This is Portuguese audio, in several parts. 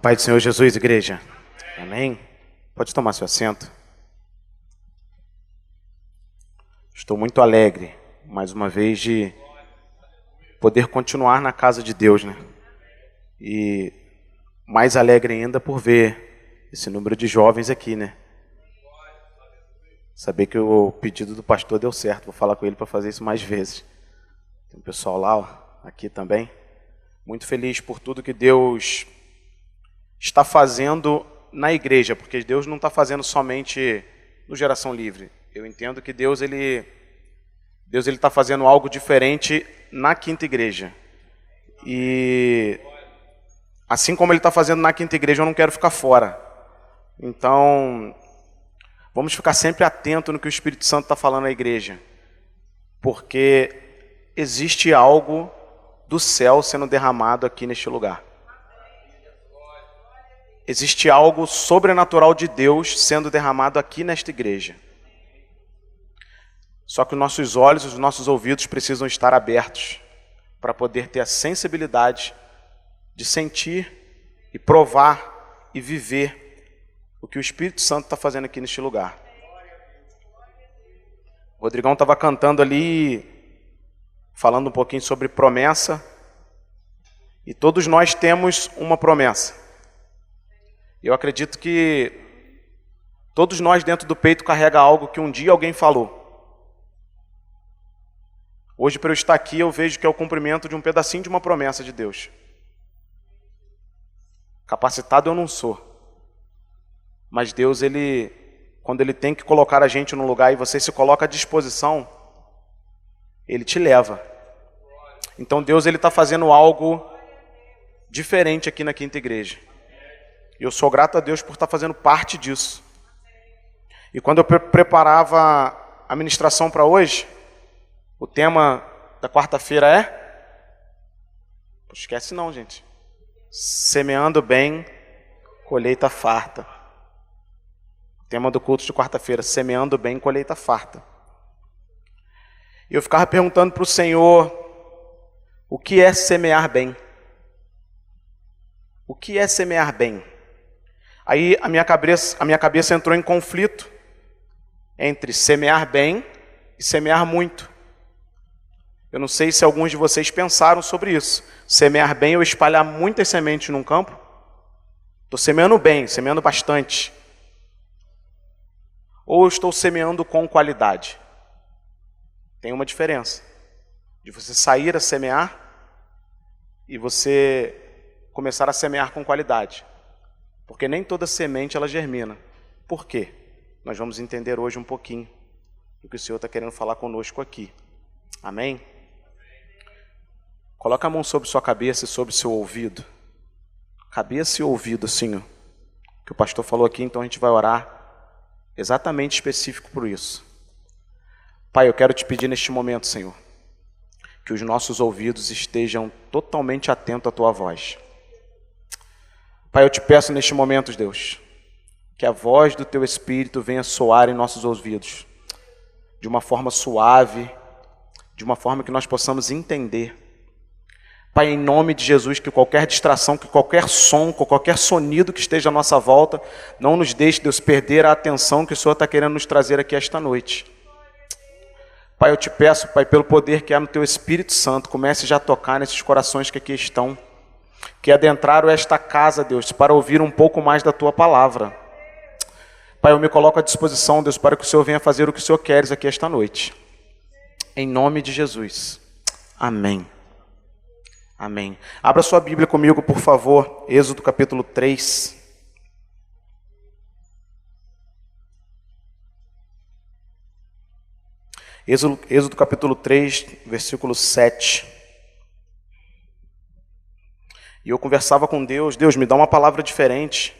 Pai do Senhor Jesus, igreja. Amém? Pode tomar seu assento. Estou muito alegre, mais uma vez, de poder continuar na casa de Deus, né? E mais alegre ainda por ver esse número de jovens aqui, né? Saber que o pedido do pastor deu certo. Vou falar com ele para fazer isso mais vezes. Tem um pessoal lá, ó, aqui também. Muito feliz por tudo que Deus está fazendo na igreja, porque Deus não está fazendo somente no Geração Livre. Eu entendo que Deus ele está fazendo algo diferente na Quinta Igreja. E assim como Ele está fazendo na Quinta Igreja, eu não quero ficar fora. Então, vamos ficar sempre atentos no que o Espírito Santo está falando à igreja, porque existe algo do céu sendo derramado aqui neste lugar. Existe algo sobrenatural de Deus sendo derramado aqui nesta igreja. Só que os nossos olhos e os nossos ouvidos precisam estar abertos para poder ter a sensibilidade de sentir e provar e viver o que o Espírito Santo está fazendo aqui neste lugar. O Rodrigão estava cantando ali, falando um pouquinho sobre promessa. E todos nós temos uma promessa. Eu acredito que todos nós dentro do peito carrega algo que um dia alguém falou. Hoje, para eu estar aqui, eu vejo que é o cumprimento de um pedacinho de uma promessa de Deus. Capacitado eu não sou. Mas Deus, quando Ele tem que colocar a gente num lugar e você se coloca à disposição, Ele te leva. Então Deus está fazendo algo diferente aqui na Quinta Igreja. E eu sou grato a Deus por estar fazendo parte disso. E quando eu preparava a ministração para hoje, o tema da quarta-feira esquece não, gente. Semeando bem, colheita farta. O tema do culto de quarta-feira, semeando bem, colheita farta. E eu ficava perguntando para o Senhor, o que é semear bem? O que é semear bem? Aí a minha cabeça entrou em conflito entre semear bem e semear muito. Eu não sei se alguns de vocês pensaram sobre isso. Semear bem é eu espalhar muitas sementes num campo? Estou semeando bem, semeando bastante. Ou eu estou semeando com qualidade? Tem uma diferença. De você sair a semear e você começar a semear com qualidade. Porque nem toda semente ela germina. Por quê? Nós vamos entender hoje um pouquinho do que o Senhor está querendo falar conosco aqui. Amém? Coloca a mão sobre sua cabeça e sobre seu ouvido. Cabeça e ouvido, assim, ó. Que o pastor falou aqui, então a gente vai orar exatamente específico por isso. Pai, eu quero te pedir neste momento, Senhor, que os nossos ouvidos estejam totalmente atentos à tua voz. Pai, eu te peço neste momento, Deus, que a voz do teu Espírito venha soar em nossos ouvidos, de uma forma suave, de uma forma que nós possamos entender. Pai, em nome de Jesus, que qualquer distração, que qualquer som, que qualquer sonido que esteja à nossa volta, não nos deixe, Deus, perder a atenção que o Senhor está querendo nos trazer aqui esta noite. Pai, eu te peço, Pai, pelo poder que há no teu Espírito Santo, comece já a tocar nesses corações que aqui estão, que adentraram esta casa, Deus, para ouvir um pouco mais da tua palavra. Pai, eu me coloco à disposição, Deus, para que o Senhor venha fazer o que o Senhor queres aqui esta noite. Em nome de Jesus. Amém. Amém. Abra sua Bíblia comigo, por favor. Êxodo capítulo 3. Êxodo capítulo 3, versículo 7. E eu conversava com Deus, Deus, me dá uma palavra diferente.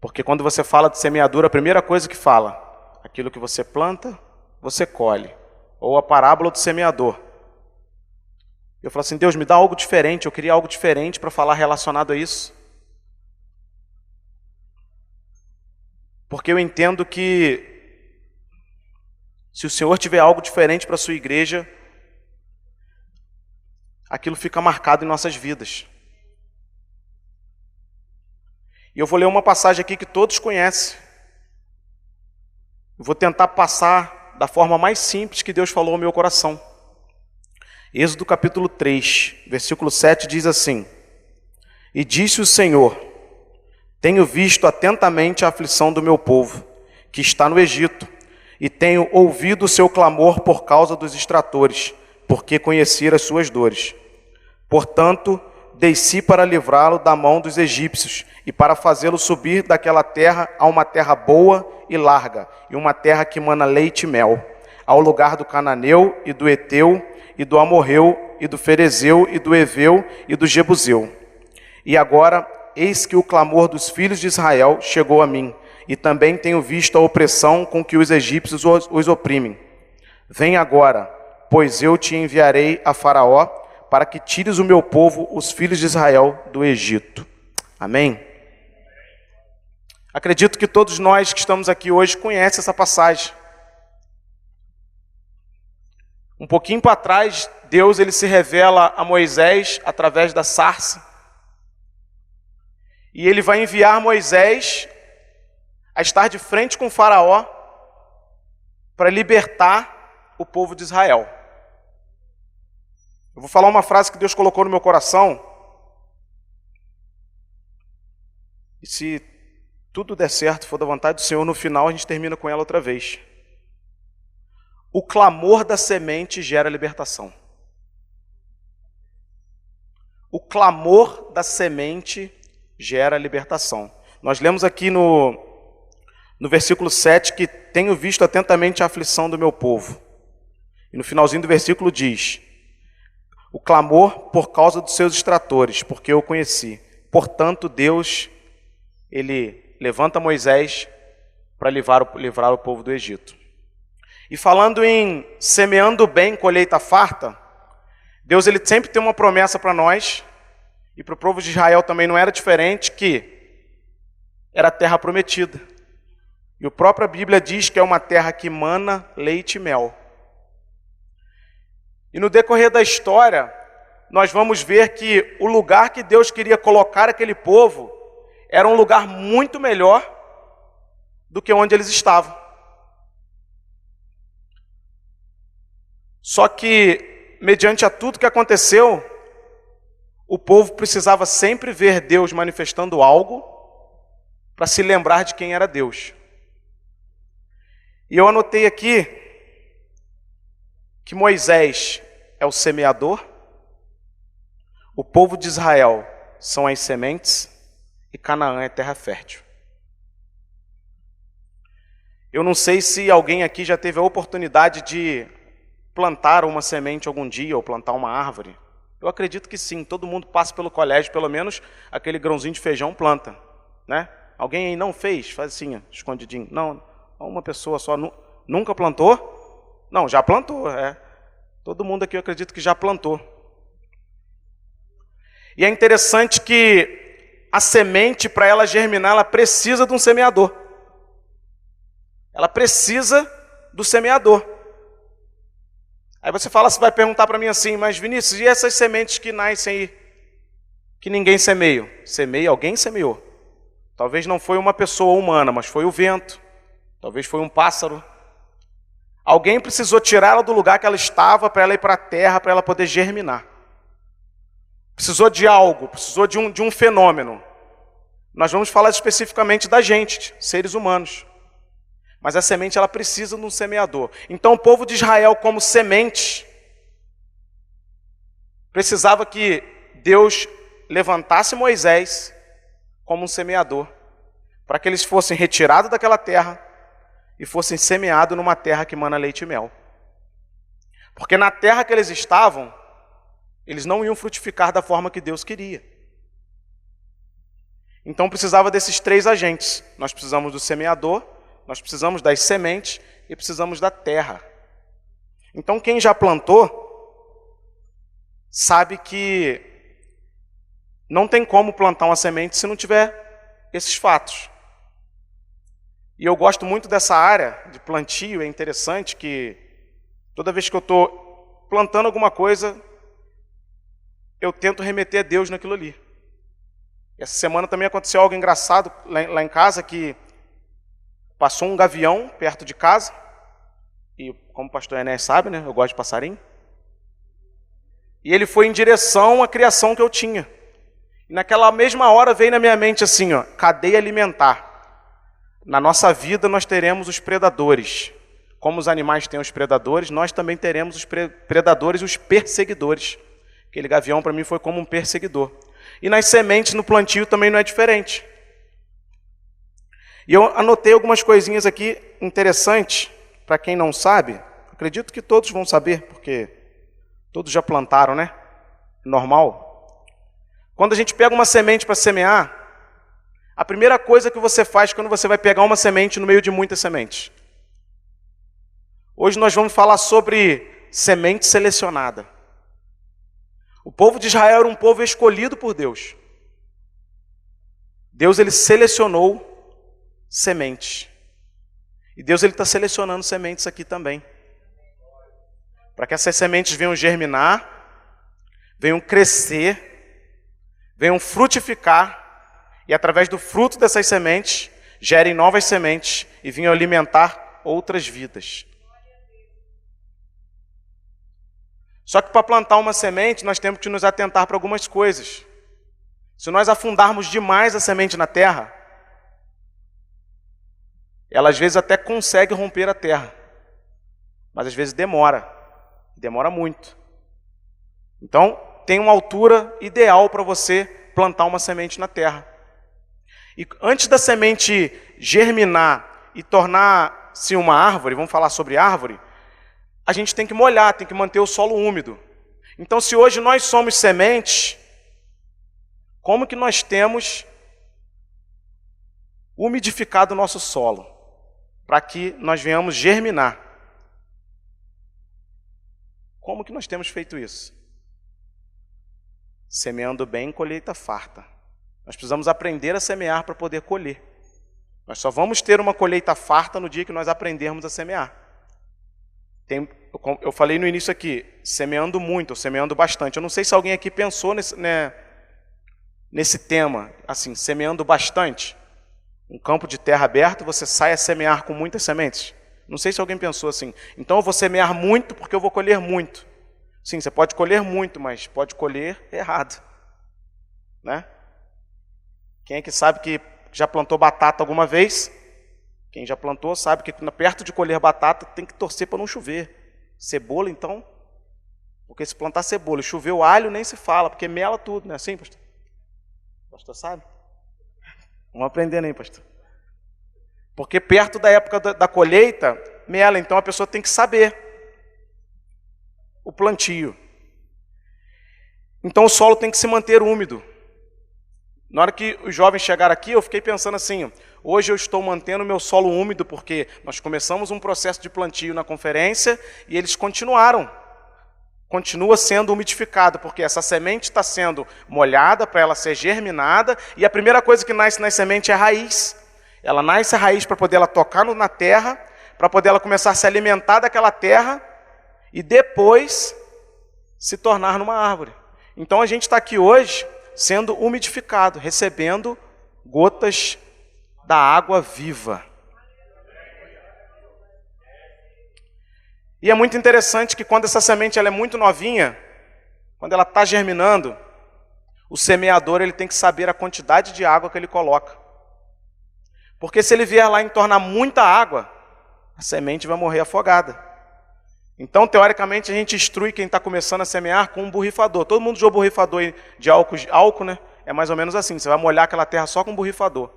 Porque quando você fala de semeadura, a primeira coisa que fala, aquilo que você planta, você colhe. Ou a parábola do semeador. Eu falo assim, Deus, me dá algo diferente, eu queria algo diferente para falar relacionado a isso. Porque eu entendo que se o Senhor tiver algo diferente para a sua igreja, aquilo fica marcado em nossas vidas. E eu vou ler uma passagem aqui que todos conhecem. Eu vou tentar passar da forma mais simples que Deus falou ao meu coração. Êxodo capítulo 3, versículo 7 diz assim: E disse o Senhor: Tenho visto atentamente a aflição do meu povo, que está no Egito, e tenho ouvido o seu clamor por causa dos extratores, porque conheci as suas dores. Portanto, desci para livrá-lo da mão dos egípcios, e para fazê-lo subir daquela terra a uma terra boa e larga, e uma terra que mana leite e mel, ao lugar do cananeu e do eteu, e do amorreu, e do ferezeu, e do eveu, e do jebuseu. E agora, eis que o clamor dos filhos de Israel chegou a mim, e também tenho visto a opressão com que os egípcios os oprimem. Vem agora, pois eu te enviarei a Faraó, para que tires o meu povo, os filhos de Israel, do Egito. Amém? Acredito que todos nós que estamos aqui hoje conhecem essa passagem. Um pouquinho para trás, Deus ele se revela a Moisés através da sarça. E ele vai enviar Moisés a estar de frente com o Faraó para libertar o povo de Israel. Eu vou falar uma frase que Deus colocou no meu coração. E se tudo der certo, for da vontade do Senhor, no final a gente termina com ela outra vez. O clamor da semente gera libertação. O clamor da semente gera libertação. Nós lemos aqui no versículo 7 que tenho visto atentamente a aflição do meu povo. E no finalzinho do versículo diz: o clamor por causa dos seus extratores, porque eu o conheci. Portanto, Deus, ele levanta Moisés para livrar o povo do Egito. E falando em semeando bem, colheita farta, Deus ele sempre tem uma promessa para nós, e para o povo de Israel também não era diferente, que era a terra prometida. E a própria Bíblia diz que é uma terra que mana leite e mel. E no decorrer da história, nós vamos ver que o lugar que Deus queria colocar aquele povo era um lugar muito melhor do que onde eles estavam. Só que, mediante a tudo que aconteceu, o povo precisava sempre ver Deus manifestando algo para se lembrar de quem era Deus. E eu anotei aqui que Moisés é o semeador, o povo de Israel são as sementes e Canaã é terra fértil. Eu não sei se alguém aqui já teve a oportunidade de plantar uma semente algum dia ou plantar uma árvore. Eu acredito que sim, todo mundo passa pelo colégio, pelo menos aquele grãozinho de feijão planta, né? Alguém aí não fez? Faz assim, ó, escondidinho. Não, uma pessoa só nunca plantou? Não, já plantou, é. Todo mundo aqui eu acredito que já plantou. E é interessante que a semente, para ela germinar, ela precisa de um semeador. Ela precisa do semeador. Aí você vai perguntar para mim assim, mas Vinícius, e essas sementes que nascem aí, que ninguém semeia? Semeia, alguém semeou. Talvez não foi uma pessoa humana, mas foi o vento. Talvez foi um pássaro. Alguém precisou tirá-la do lugar que ela estava para ela ir para a terra, para ela poder germinar. Precisou de algo, precisou de um fenômeno. Nós vamos falar especificamente da gente, seres humanos. Mas a semente ela precisa de um semeador. Então o povo de Israel, como semente, precisava que Deus levantasse Moisés como um semeador, para que eles fossem retirados daquela terra e fossem semeados numa terra que mana leite e mel. Porque na terra que eles estavam, eles não iam frutificar da forma que Deus queria. Então precisava desses três agentes. Nós precisamos do semeador, nós precisamos das sementes e precisamos da terra. Então quem já plantou sabe que não tem como plantar uma semente se não tiver esses fatos. E eu gosto muito dessa área de plantio, é interessante que toda vez que eu estou plantando alguma coisa, eu tento remeter a Deus naquilo ali. Essa semana também aconteceu algo engraçado lá em casa, que passou um gavião perto de casa, e como o pastor Enéas sabe, né, eu gosto de passarinho, e ele foi em direção à criação que eu tinha. E naquela mesma hora veio na minha mente assim, ó, cadeia alimentar. Na nossa vida nós teremos os predadores. Como os animais têm os predadores, nós também teremos os predadores e os perseguidores. Aquele gavião para mim foi como um perseguidor. E nas sementes, no plantio, também não é diferente. E eu anotei algumas coisinhas aqui interessantes, para quem não sabe. Acredito que todos vão saber, porque todos já plantaram, né? Normal. Quando a gente pega uma semente para semear, a primeira coisa que você faz quando você vai pegar uma semente no meio de muitas sementes. Hoje nós vamos falar sobre semente selecionada. O povo de Israel era um povo escolhido por Deus. Deus, ele selecionou sementes. E Deus, ele está selecionando sementes aqui também. Para que essas sementes venham germinar, venham crescer, venham frutificar, e através do fruto dessas sementes, gerem novas sementes e venham alimentar outras vidas. Só que para plantar uma semente, nós temos que nos atentar para algumas coisas. Se nós afundarmos demais a semente na terra, ela às vezes até consegue romper a terra, mas às vezes demora muito. Então, tem uma altura ideal para você plantar uma semente na terra. E antes da semente germinar e tornar-se uma árvore, vamos falar sobre árvore, a gente tem que molhar, tem que manter o solo úmido. Então, se hoje nós somos sementes, como que nós temos umidificado o nosso solo para que nós venhamos germinar? Como que nós temos feito isso? Semeando bem, colheita farta. Nós precisamos aprender a semear para poder colher. Nós só vamos ter uma colheita farta no dia que nós aprendermos a semear. Eu falei no início aqui, semeando muito, ou semeando bastante. Eu não sei se alguém aqui pensou nesse tema, assim, semeando bastante. Um campo de terra aberto, você sai a semear com muitas sementes. Não sei se alguém pensou assim. Então eu vou semear muito porque eu vou colher muito. Sim, você pode colher muito, mas pode colher errado. Né? Quem é que sabe que já plantou batata alguma vez? Quem já plantou sabe que perto de colher batata tem que torcer para não chover. Cebola, então, porque se plantar cebola e chover o alho, nem se fala, porque mela tudo, não é assim, pastor? Pastor sabe? Vamos aprendendo aí, pastor. Porque perto da época da colheita, mela, então a pessoa tem que saber o plantio. Então o solo tem que se manter úmido. Na hora que os jovens chegaram aqui, eu fiquei pensando assim, hoje eu estou mantendo o meu solo úmido, porque nós começamos um processo de plantio na conferência e eles continuaram. Continua sendo umidificado, porque essa semente está sendo molhada para ela ser germinada, e a primeira coisa que nasce na semente é a raiz. Ela nasce a raiz para poder ela tocar na terra, para poder ela começar a se alimentar daquela terra, e depois se tornar numa árvore. Então a gente está aqui hoje sendo umidificado, recebendo gotas da água viva. E é muito interessante que quando essa semente ela é muito novinha, quando ela está germinando, o semeador ele tem que saber a quantidade de água que ele coloca. Porque se ele vier lá entornar muita água, a semente vai morrer afogada. Então, teoricamente, a gente instrui quem está começando a semear com um borrifador. Todo mundo usou borrifador de álcool, né? É mais ou menos assim, você vai molhar aquela terra só com um borrifador.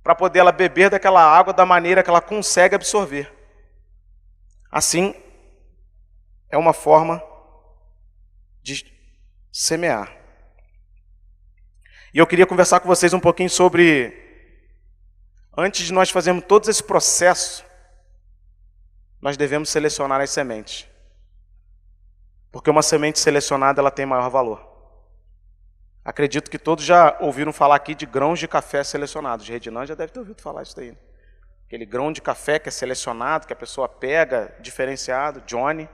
Para poder ela beber daquela água da maneira que ela consegue absorver. Assim, é uma forma de semear. E eu queria conversar com vocês um pouquinho sobre, antes de nós fazermos todo esse processo, nós devemos selecionar as sementes. Porque uma semente selecionada, ela tem maior valor. Acredito que todos já ouviram falar aqui de grãos de café selecionados. Redinã já deve ter ouvido falar isso daí. Aquele grão de café que é selecionado, que a pessoa pega, diferenciado, Johnny.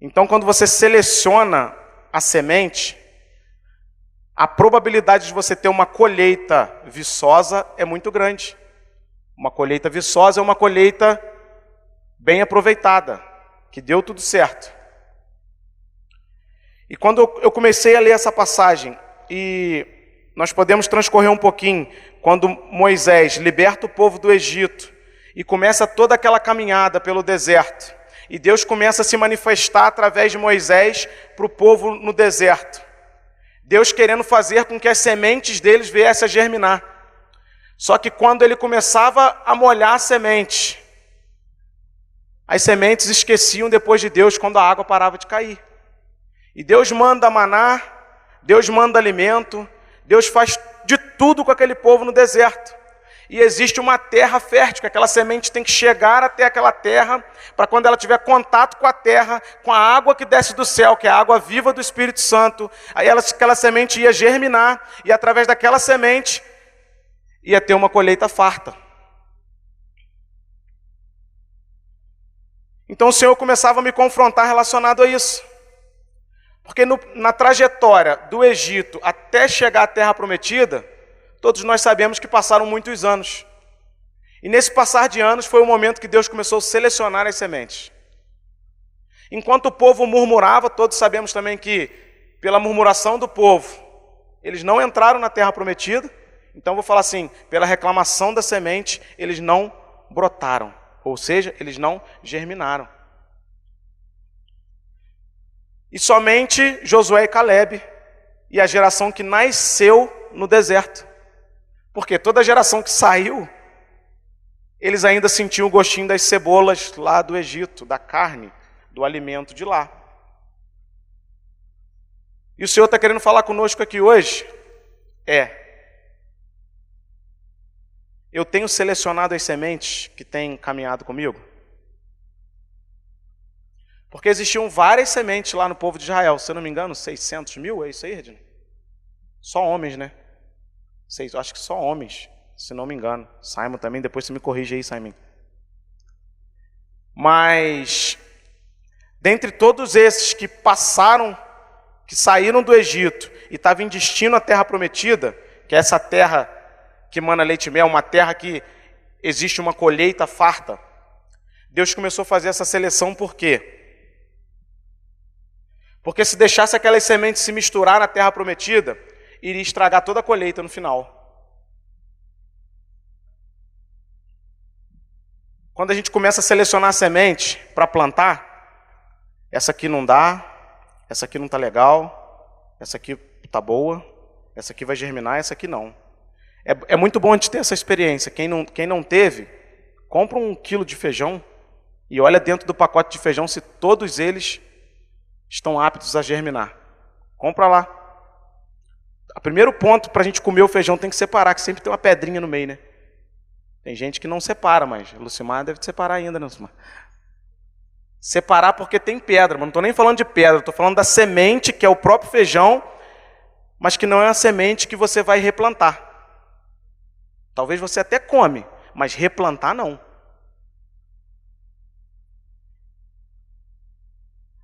Então, quando você seleciona a semente, a probabilidade de você ter uma colheita viçosa é muito grande. Uma colheita viçosa é uma colheita bem aproveitada, que deu tudo certo. E quando eu comecei a ler essa passagem, e nós podemos transcorrer um pouquinho, quando Moisés liberta o povo do Egito e começa toda aquela caminhada pelo deserto, e Deus começa a se manifestar através de Moisés para o povo no deserto. Deus querendo fazer com que as sementes deles viessem a germinar. Só que quando ele começava a molhar a semente, as sementes esqueciam depois de Deus quando a água parava de cair. E Deus manda maná, Deus manda alimento, Deus faz de tudo com aquele povo no deserto. E existe uma terra fértil, que aquela semente tem que chegar até aquela terra, para quando ela tiver contato com a terra, com a água que desce do céu, que é a água viva do Espírito Santo, aí aquela semente ia germinar, e através daquela semente ia ter uma colheita farta. Então o Senhor começava a me confrontar relacionado a isso. Porque na trajetória do Egito até chegar à Terra Prometida, todos nós sabemos que passaram muitos anos. E nesse passar de anos foi o momento que Deus começou a selecionar as sementes. Enquanto o povo murmurava, todos sabemos também que, pela murmuração do povo, eles não entraram na Terra Prometida. Então vou falar assim, pela reclamação da semente, eles não brotaram. Ou seja, eles não germinaram. E somente Josué e Calebe, e a geração que nasceu no deserto. Porque toda geração que saiu, eles ainda sentiam o gostinho das cebolas lá do Egito, da carne, do alimento de lá. E o Senhor está querendo falar conosco aqui hoje? Eu tenho selecionado as sementes que têm caminhado comigo? Porque existiam várias sementes lá no povo de Israel, se eu não me engano, 600 mil, é isso aí, Regina? Só homens, né? Acho que só homens, se não me engano. Simon também, depois você me corrige aí, Simon. Mas, dentre todos esses que passaram, que saíram do Egito e estavam em destino à Terra Prometida, que é essa terra que mana leite e mel, uma terra que existe uma colheita farta, Deus começou a fazer essa seleção por quê? Porque se deixasse aquelas sementes se misturar na Terra Prometida, iria estragar toda a colheita no final. Quando a gente começa a selecionar a semente para plantar, essa aqui não dá, essa aqui não está legal, essa aqui está boa, essa aqui vai germinar, essa aqui não. É muito bom a gente ter essa experiência. Quem não teve, compra 1 quilo de feijão e olha dentro do pacote de feijão se todos eles estão aptos a germinar. Compra lá. O primeiro ponto para a gente comer o feijão tem que separar, que sempre tem uma pedrinha no meio, né? Tem gente que não separa, mas Lucimar deve separar ainda, né, Lucimar? Separar porque tem pedra, mas não estou nem falando de pedra, estou falando da semente, que é o próprio feijão, mas que não é a semente que você vai replantar. Talvez você até come, mas replantar não.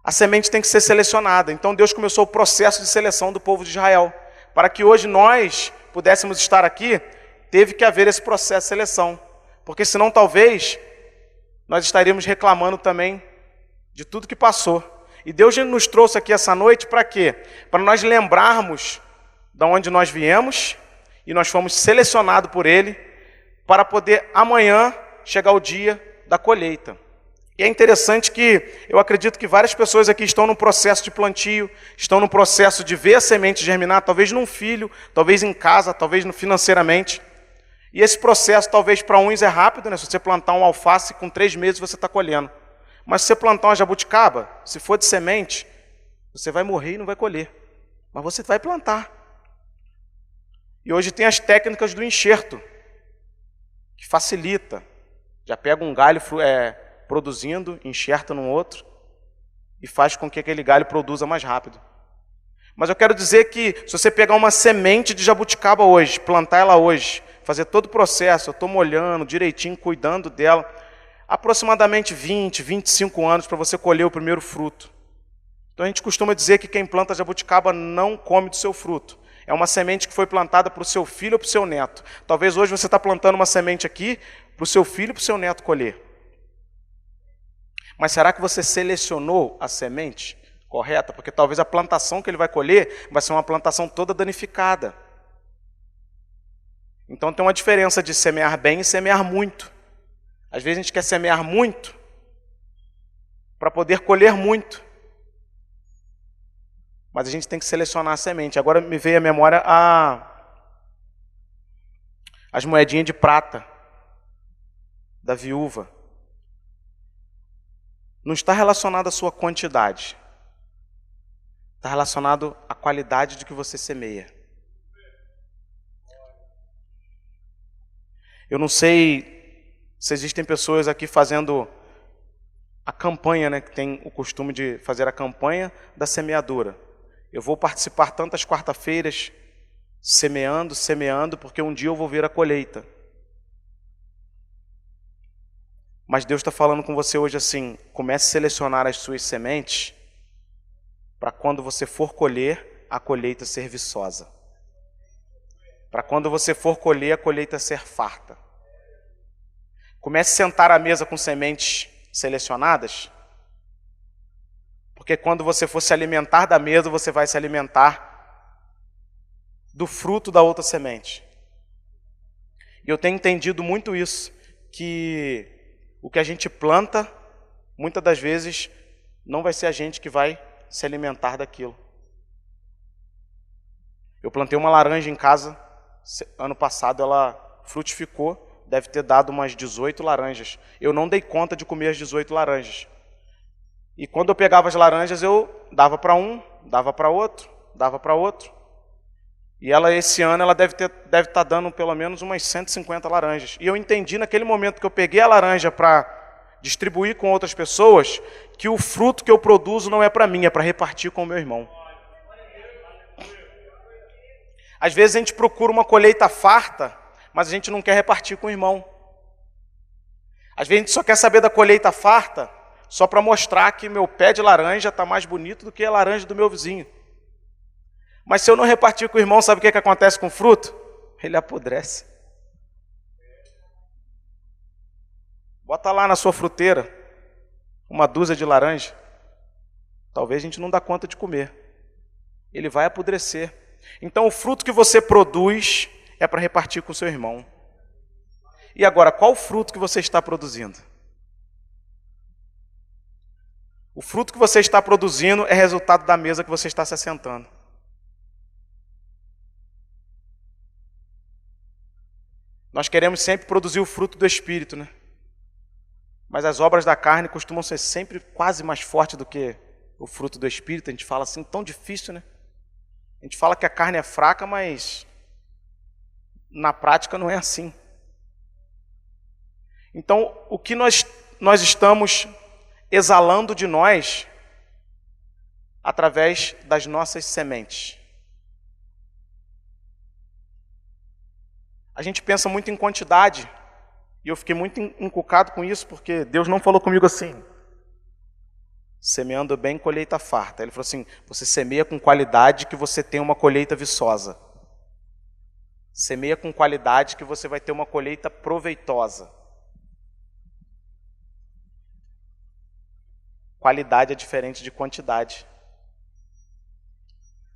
A semente tem que ser selecionada. Então Deus começou o processo de seleção do povo de Israel. Para que hoje nós pudéssemos estar aqui, teve que haver esse processo de seleção. Porque senão talvez nós estaríamos reclamando também de tudo que passou. E Deus nos trouxe aqui essa noite para quê? Para nós lembrarmos de onde nós viemos e nós fomos selecionados por Ele para poder amanhã chegar o dia da colheita. E é interessante que eu acredito que várias pessoas aqui estão no processo de plantio, estão no processo de ver a semente germinar, talvez num filho, talvez em casa, talvez financeiramente. E esse processo talvez para uns é rápido, né? Se você plantar um alface, com 3 meses você está colhendo. Mas se você plantar uma jabuticaba, se for de semente, você vai morrer e não vai colher. Mas você vai plantar. E hoje tem as técnicas do enxerto, que facilita. Já pega um galho produzindo, enxerta num outro e faz com que aquele galho produza mais rápido. Mas eu quero dizer que se você pegar uma semente de jabuticaba hoje, plantar ela hoje, fazer todo o processo, eu estou molhando direitinho, cuidando dela, aproximadamente 20, 25 anos para você colher o primeiro fruto. Então a gente costuma dizer que quem planta jabuticaba não come do seu fruto. É uma semente que foi plantada para o seu filho ou para o seu neto. Talvez hoje você está plantando uma semente aqui para o seu filho e para o seu neto colher. Mas será que você selecionou a semente correta? Porque talvez a plantação que ele vai colher vai ser uma plantação toda danificada. Então tem uma diferença de semear bem e semear muito. Às vezes a gente quer semear muito para poder colher muito. Mas a gente tem que selecionar a semente. Agora me veio à memória as moedinhas de prata da viúva. Não está relacionado à sua quantidade. Está relacionado à qualidade de que você semeia. Eu não sei se existem pessoas aqui fazendo a campanha, né, que tem o costume de fazer a campanha da semeadura. Eu vou participar tantas quarta-feiras semeando, porque um dia eu vou ver a colheita. Mas Deus está falando com você hoje assim, comece a selecionar as suas sementes para quando você for colher, a colheita ser viçosa. Para quando você for colher, a colheita ser farta. Comece a sentar à mesa com sementes selecionadas, porque quando você for se alimentar da mesa, você vai se alimentar do fruto da outra semente. E eu tenho entendido muito isso, que o que a gente planta, muitas das vezes, não vai ser a gente que vai se alimentar daquilo. Eu plantei uma laranja em casa, ano passado ela frutificou, deve ter dado umas 18 laranjas. Eu não dei conta de comer as 18 laranjas. E quando eu pegava as laranjas, eu dava para um, dava para outro, dava para outro. E ela, esse ano, ela deve estar dando pelo menos umas 150 laranjas. E eu entendi naquele momento que eu peguei a laranja para distribuir com outras pessoas, que o fruto que eu produzo não é para mim, é para repartir com o meu irmão. Às vezes a gente procura uma colheita farta, mas a gente não quer repartir com o irmão. Às vezes a gente só quer saber da colheita farta, só para mostrar que meu pé de laranja está mais bonito do que a laranja do meu vizinho. Mas se eu não repartir com o irmão, sabe o que acontece com o fruto? Ele apodrece. Bota lá na sua fruteira uma dúzia de laranja. Talvez a gente não dá conta de comer. Ele vai apodrecer. Então o fruto que você produz é para repartir com o seu irmão. E agora, qual fruto que você está produzindo? O fruto que você está produzindo é resultado da mesa que você está se assentando. Nós queremos sempre produzir o fruto do Espírito, né? Mas as obras da carne costumam ser sempre quase mais fortes do que o fruto do Espírito. A gente fala assim, tão difícil, né? A gente fala que a carne é fraca, mas na prática não é assim. Então, o que nós estamos exalando de nós através das nossas sementes? A gente pensa muito em quantidade, e eu fiquei muito encucado com isso, porque Deus não falou comigo assim, semeando bem, colheita farta. Ele falou assim, você semeia com qualidade que você tem uma colheita viçosa. Semeia com qualidade que você vai ter uma colheita proveitosa. Qualidade é diferente de quantidade.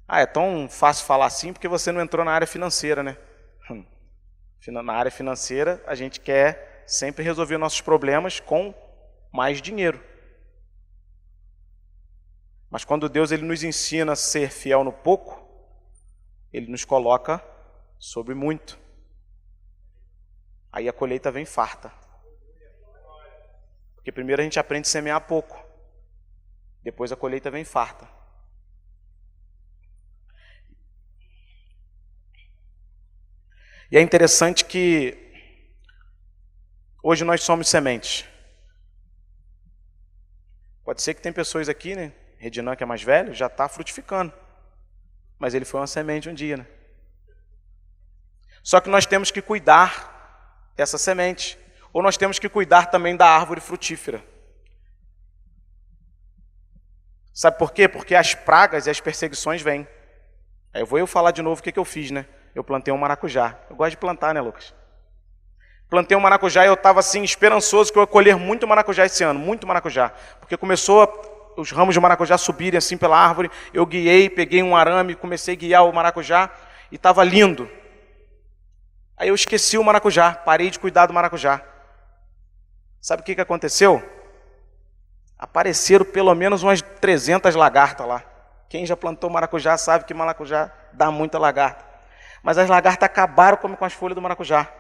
Ah, é tão fácil falar assim porque você não entrou na área financeira, né? Na área financeira, a gente quer sempre resolver nossos problemas com mais dinheiro. Mas quando Deus ele nos ensina a ser fiel no pouco, Ele nos coloca sobre muito. Aí a colheita vem farta. Porque primeiro a gente aprende a semear pouco. Depois a colheita vem farta. E é interessante que hoje nós somos sementes. Pode ser que tem pessoas aqui, né? Redinan, que é mais velho, já está frutificando. Mas ele foi uma semente um dia, né? Só que nós temos que cuidar dessa semente. Ou nós temos que cuidar também da árvore frutífera. Sabe por quê? Porque as pragas e as perseguições vêm. Aí eu falar de novo o que eu fiz, né? Eu plantei um maracujá. Eu gosto de plantar, né, Lucas? Plantei um maracujá e eu estava assim, esperançoso que eu ia colher muito maracujá esse ano, muito maracujá. Porque começou os ramos de maracujá subirem assim pela árvore, eu guiei, peguei um arame, comecei a guiar o maracujá e estava lindo. Aí eu esqueci o maracujá, parei de cuidar do maracujá. Sabe o que aconteceu? Apareceram pelo menos umas 300 lagartas lá. Quem já plantou maracujá sabe que maracujá dá muita lagarta. Mas as lagartas acabaram com as folhas do maracujá.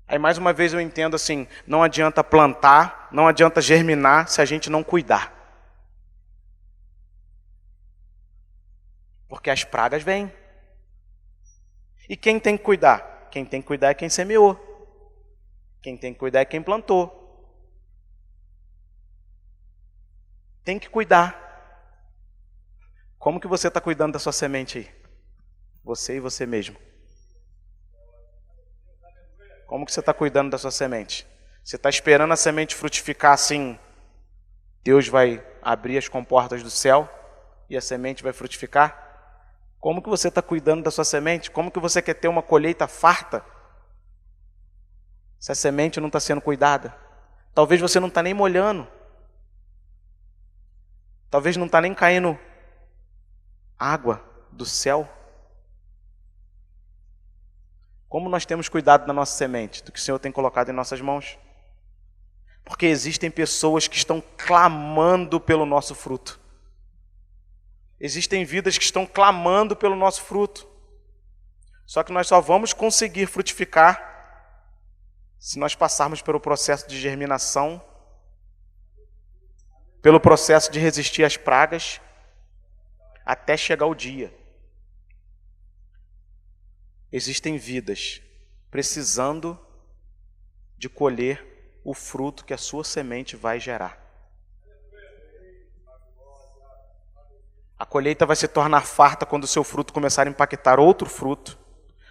Aí mais uma vez eu entendo assim, não adianta plantar, não adianta germinar se a gente não cuidar. Porque as pragas vêm. E quem tem que cuidar? Quem tem que cuidar é quem semeou. Quem tem que cuidar é quem plantou. Tem que cuidar. Como que você está cuidando da sua semente aí? Você e você mesmo. Como que você está cuidando da sua semente? Você está esperando a semente frutificar assim? Deus vai abrir as comportas do céu e a semente vai frutificar? Como que você está cuidando da sua semente? Como que você quer ter uma colheita farta? Se a semente não está sendo cuidada. Talvez você não está nem molhando. Talvez não está nem caindo água do céu. Como nós temos cuidado da nossa semente, do que o Senhor tem colocado em nossas mãos? Porque existem pessoas que estão clamando pelo nosso fruto. Existem vidas que estão clamando pelo nosso fruto. Só que nós só vamos conseguir frutificar se nós passarmos pelo processo de germinação, pelo processo de resistir às pragas, até chegar o dia. Existem vidas precisando de colher o fruto que a sua semente vai gerar. A colheita vai se tornar farta quando o seu fruto começar a impactar outro fruto.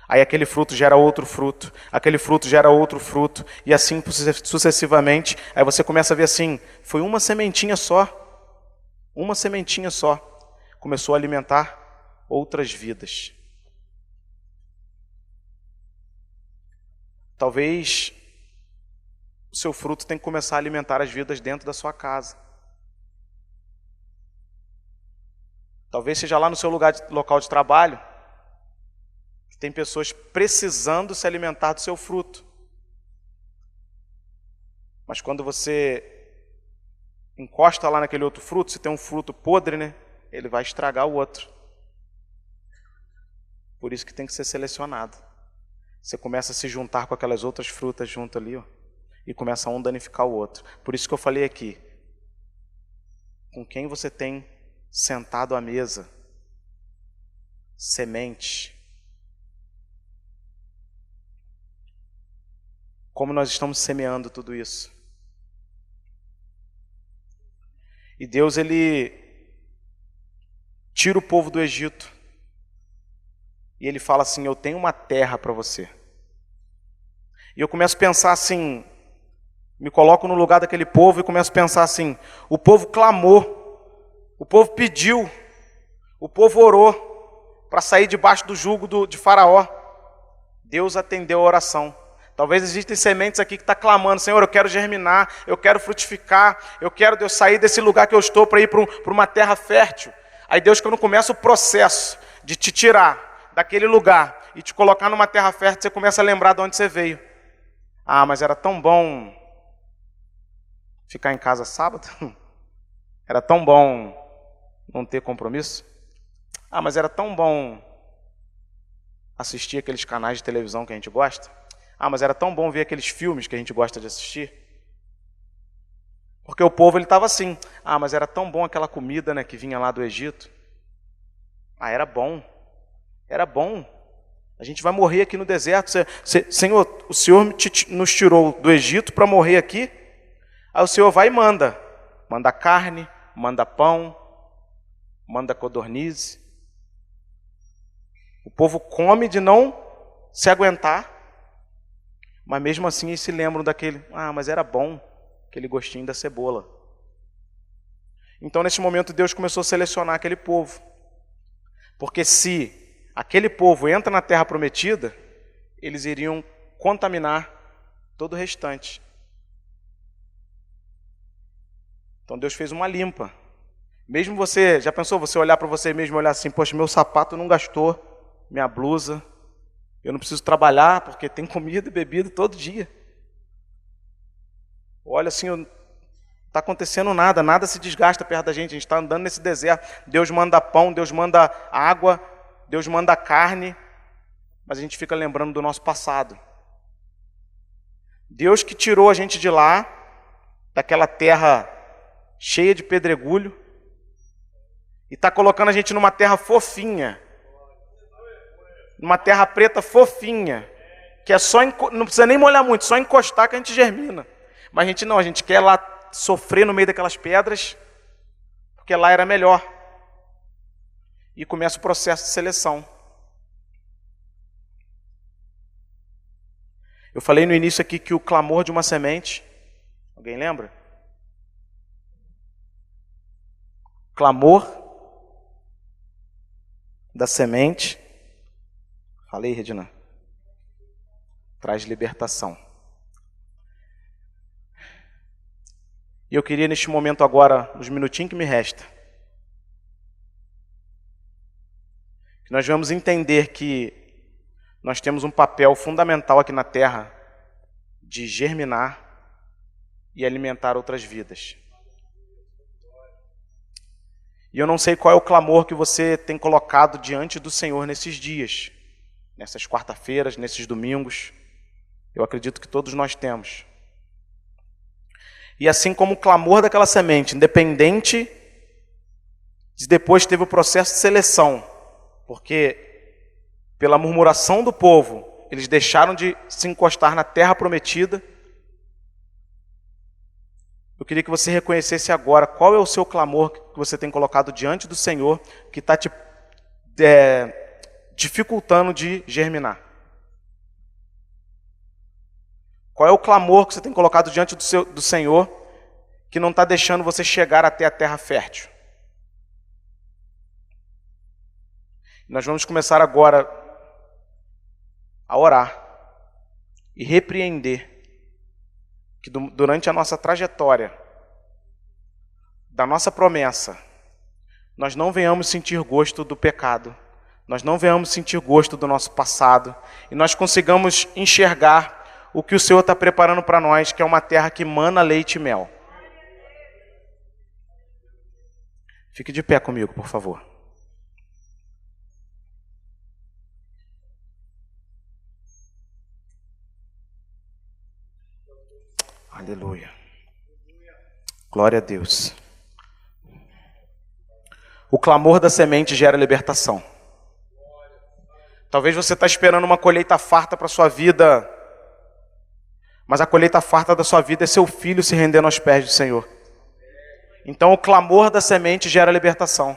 Aí aquele fruto gera outro fruto, aquele fruto gera outro fruto, e assim sucessivamente. Aí você começa a ver assim, foi uma sementinha só, começou a alimentar outras vidas. Talvez o seu fruto tenha que começar a alimentar as vidas dentro da sua casa. Talvez seja lá no seu local de trabalho, que tem pessoas precisando se alimentar do seu fruto. Mas quando você encosta lá naquele outro fruto, se tem um fruto podre, né, ele vai estragar o outro. Por isso que tem que ser selecionado. Você começa a se juntar com aquelas outras frutas junto ali, ó, e começa um danificar o outro. Por isso que eu falei aqui, com quem você tem sentado à mesa, semente. Como nós estamos semeando tudo isso. E Deus, Ele tira o povo do Egito. E Ele fala assim, eu tenho uma terra para você. E eu começo a pensar assim, me coloco no lugar daquele povo e começo a pensar assim, o povo clamou, o povo pediu, o povo orou para sair debaixo do jugo de Faraó. Deus atendeu a oração. Talvez existem sementes aqui que estão clamando, Senhor, eu quero germinar, eu quero frutificar, eu quero, Deus, sair desse lugar que eu estou para ir para uma terra fértil. Aí Deus, quando começa o processo de te tirar daquele lugar e te colocar numa terra fértil, você começa a lembrar de onde você veio. Ah, mas era tão bom ficar em casa sábado. Era tão bom não ter compromisso. Ah, mas era tão bom assistir aqueles canais de televisão que a gente gosta. Ah, mas era tão bom ver aqueles filmes que a gente gosta de assistir. Porque o povo, ele estava assim. Ah, mas era tão bom aquela comida, né, que vinha lá do Egito. Ah, era bom. Era bom. A gente vai morrer aqui no deserto. Senhor, o Senhor nos tirou do Egito para morrer aqui. Aí o Senhor vai e manda. Manda carne, manda pão, manda codornize. O povo come de não se aguentar. Mas mesmo assim eles se lembram daquele, ah, mas era bom, aquele gostinho da cebola. Então, nesse momento, Deus começou a selecionar aquele povo. Porque se aquele povo entra na terra prometida, eles iriam contaminar todo o restante. Então Deus fez uma limpa. Mesmo você, já pensou você olhar para você mesmo e olhar assim, poxa, meu sapato não gastou, minha blusa, eu não preciso trabalhar porque tem comida e bebida todo dia. Olha assim, não está acontecendo nada, nada se desgasta perto da gente, a gente está andando nesse deserto. Deus manda pão, Deus manda água, Deus manda carne, mas a gente fica lembrando do nosso passado. Deus que tirou a gente de lá, daquela terra cheia de pedregulho, e está colocando a gente numa terra fofinha, numa terra preta fofinha, que é só, não precisa nem molhar muito, só encostar que a gente germina. Mas a gente não, a gente quer lá sofrer no meio daquelas pedras, porque lá era melhor. E começa o processo de seleção. Eu falei no início aqui que o clamor de uma semente, alguém lembra? Clamor da semente, falei, Regina, traz libertação. E eu queria neste momento agora, nos minutinhos que me resta, que nós vamos entender que nós temos um papel fundamental aqui na Terra de germinar e alimentar outras vidas. E eu não sei qual é o clamor que você tem colocado diante do Senhor nesses dias, nessas quarta-feiras, nesses domingos. Eu acredito que todos nós temos. E assim como o clamor daquela semente, independente de depois teve o processo de seleção, porque pela murmuração do povo, eles deixaram de se encostar na terra prometida. Eu queria que você reconhecesse agora qual é o seu clamor que você tem colocado diante do Senhor, que está te dificultando de germinar. Qual é o clamor que você tem colocado diante do Senhor, que não está deixando você chegar até a terra fértil? Nós vamos começar agora a orar e repreender que durante a nossa trajetória, da nossa promessa, nós não venhamos sentir gosto do pecado, nós não venhamos sentir gosto do nosso passado, e nós consigamos enxergar o que o Senhor está preparando para nós, que é uma terra que mana leite e mel. Fique de pé comigo, por favor. Aleluia. Glória a Deus. O clamor da semente gera libertação. Talvez você está esperando uma colheita farta para a sua vida, mas a colheita farta da sua vida é seu filho se rendendo aos pés do Senhor. Então o clamor da semente gera libertação.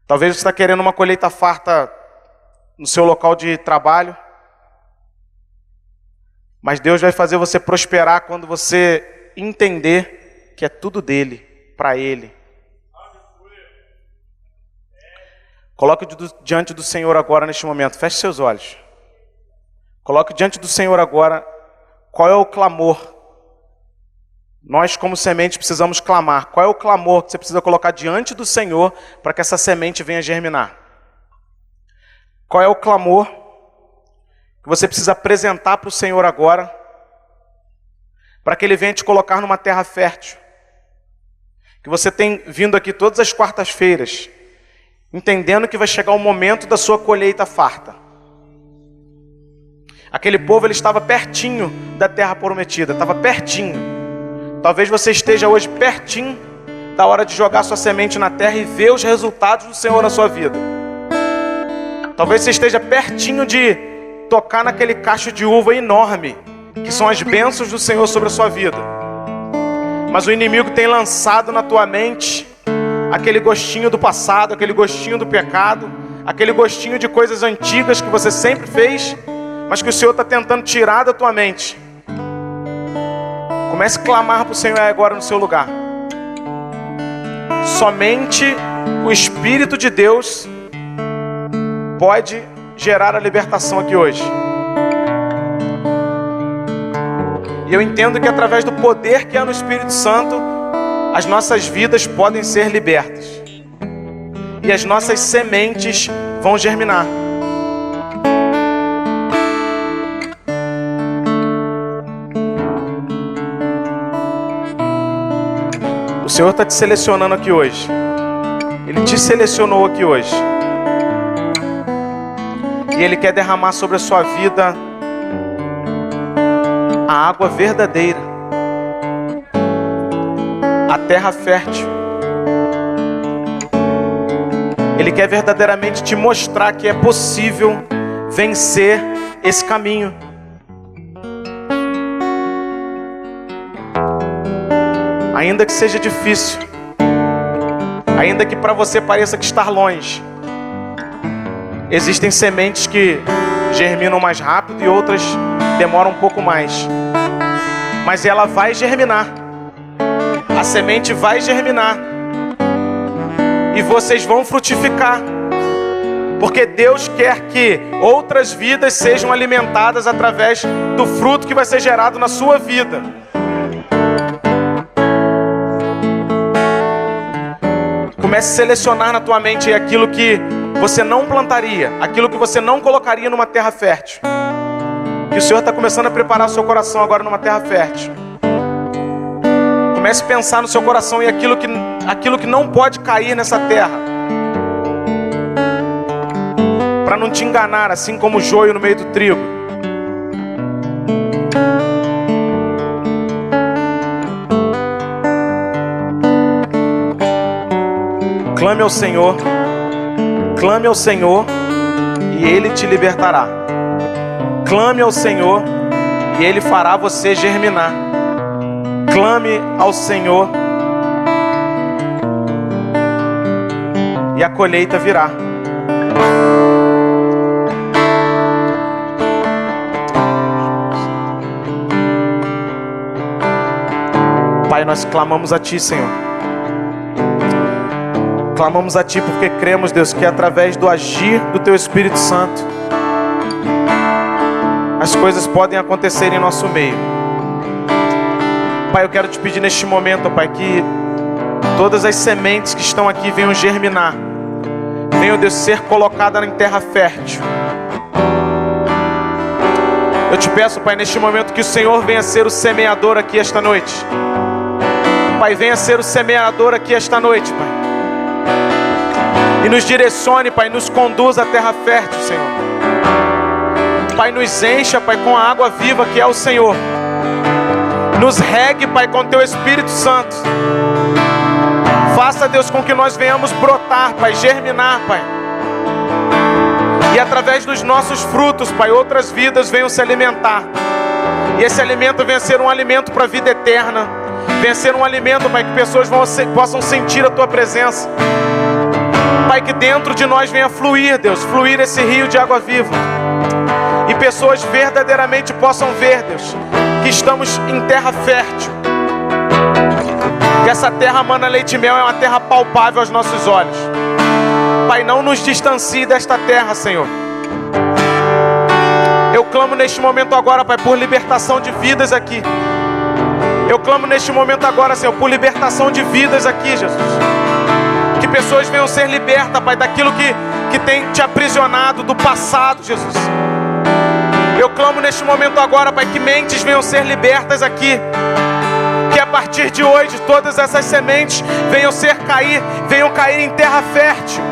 Talvez você está querendo uma colheita farta no seu local de trabalho, mas Deus vai fazer você prosperar quando você entender que é tudo dele, para ele. Coloque diante do Senhor agora neste momento, feche seus olhos. Coloque diante do Senhor agora qual é o clamor. Nós como semente precisamos clamar. Qual é o clamor que você precisa colocar diante do Senhor para que essa semente venha germinar? Qual é o clamor que você precisa apresentar para o Senhor agora, para que Ele venha te colocar numa terra fértil? Que você tem vindo aqui todas as quartas-feiras, entendendo que vai chegar o momento da sua colheita farta. Aquele povo, ele estava pertinho da terra prometida, estava pertinho. Talvez você esteja hoje pertinho da hora de jogar sua semente na terra e ver os resultados do Senhor na sua vida. Talvez você esteja pertinho de tocar naquele cacho de uva enorme, que são as bênçãos do Senhor sobre a sua vida. Mas o inimigo tem lançado na tua mente aquele gostinho do passado, aquele gostinho do pecado, aquele gostinho de coisas antigas que você sempre fez, mas que o Senhor está tentando tirar da tua mente. Comece a clamar para o Senhor agora no seu lugar. somente o Espírito de Deus pode gerar a libertação aqui hoje. E eu entendo que através do poder que há no Espírito Santo, as nossas vidas podem ser libertas. E as nossas sementes vão germinar. O Senhor está te selecionando aqui hoje. Ele te selecionou aqui hoje. E Ele quer derramar sobre a sua vida a água verdadeira, a terra fértil. Ele quer verdadeiramente te mostrar que é possível vencer esse caminho. Ainda que seja difícil, ainda que para você pareça que está longe, existem sementes que germinam mais rápido e outras demoram um pouco mais. Mas ela vai germinar. A semente vai germinar. E vocês vão frutificar. Porque Deus quer que outras vidas sejam alimentadas através do fruto que vai ser gerado na sua vida. Comece a selecionar na tua mente aquilo que você não plantaria, aquilo que você não colocaria numa terra fértil. Que o Senhor está começando a preparar o seu coração agora numa terra fértil. Comece a pensar no seu coração e aquilo que não pode cair nessa terra. Para não te enganar, assim como o joio no meio do trigo. Clame ao Senhor e Ele te libertará. Clame ao Senhor e Ele fará você germinar. Clame ao Senhor e a colheita virá. Pai, nós clamamos a Ti, Senhor. Clamamos a Ti porque cremos, Deus, que através do agir do Teu Espírito Santo, as coisas podem acontecer em nosso meio. Pai, eu quero te pedir neste momento, Pai, que todas as sementes que estão aqui venham germinar. Venham, Deus, ser colocadas em terra fértil. Eu te peço, Pai, neste momento que o Senhor venha ser o semeador aqui esta noite. Pai, venha ser o semeador aqui esta noite, Pai. E nos direcione, Pai, nos conduza à terra fértil, Senhor. Pai, nos encha, Pai, com a água viva que é o Senhor. Nos regue, Pai, com Teu Espírito Santo. Faça, Deus, com que nós venhamos brotar, Pai, germinar, Pai. E através dos nossos frutos, Pai, outras vidas venham se alimentar. E esse alimento venha ser um alimento para a vida eterna. Venha ser um alimento, Pai, que pessoas possam sentir a Tua presença. Pai, que dentro de nós venha fluir, Deus, fluir esse rio de água viva. E pessoas verdadeiramente possam ver, Deus, que estamos em terra fértil. Que essa terra mana leite e mel é uma terra palpável aos nossos olhos. Pai, não nos distancie desta terra, Senhor. Eu clamo neste momento agora, Pai, por libertação de vidas aqui. Eu clamo neste momento agora, Senhor, por libertação de vidas aqui, Jesus. Que pessoas venham ser libertas, Pai, daquilo que tem te aprisionado, do passado, Jesus. Eu clamo neste momento agora, Pai, que mentes venham ser libertas aqui. Que a partir de hoje, todas essas sementes venham cair em terra fértil.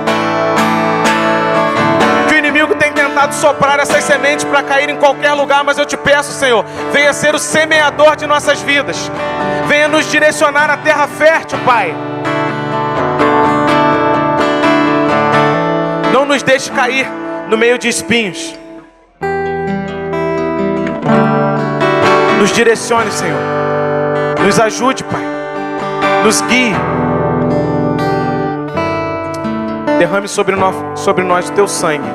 Que o inimigo tem tentado soprar essas sementes para cair em qualquer lugar, mas eu te peço, Senhor, venha ser o semeador de nossas vidas. Venha nos direcionar à terra fértil, Pai. Não nos deixe cair no meio de espinhos. Nos direcione, Senhor. Nos ajude, Pai. Nos guie. Derrame sobre nós o Teu sangue.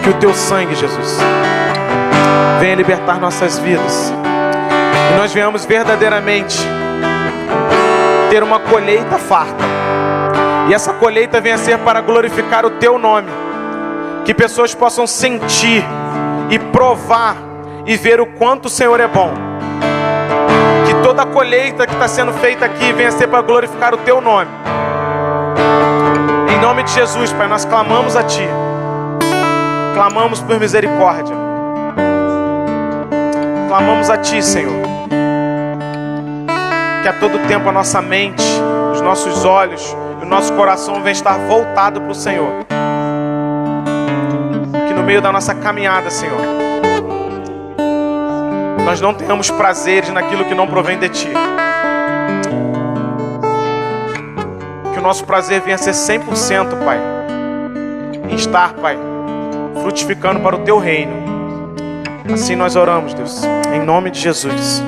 Que o Teu sangue, Jesus, venha libertar nossas vidas. E nós venhamos verdadeiramente ter uma colheita farta. E essa colheita venha a ser para glorificar o teu nome. Que pessoas possam sentir e provar e ver o quanto o Senhor é bom. Que toda a colheita que está sendo feita aqui venha a ser para glorificar o teu nome. Em nome de Jesus, Pai, nós clamamos a Ti. Clamamos por misericórdia. Clamamos a Ti, Senhor. Que a todo tempo a nossa mente, os nossos olhos e o nosso coração venham estar voltado para o Senhor. Que no meio da nossa caminhada, Senhor, nós não tenhamos prazeres naquilo que não provém de Ti. Que o nosso prazer venha a ser 100%, Pai, em estar, Pai, frutificando para o Teu reino. Assim nós oramos, Deus, em nome de Jesus.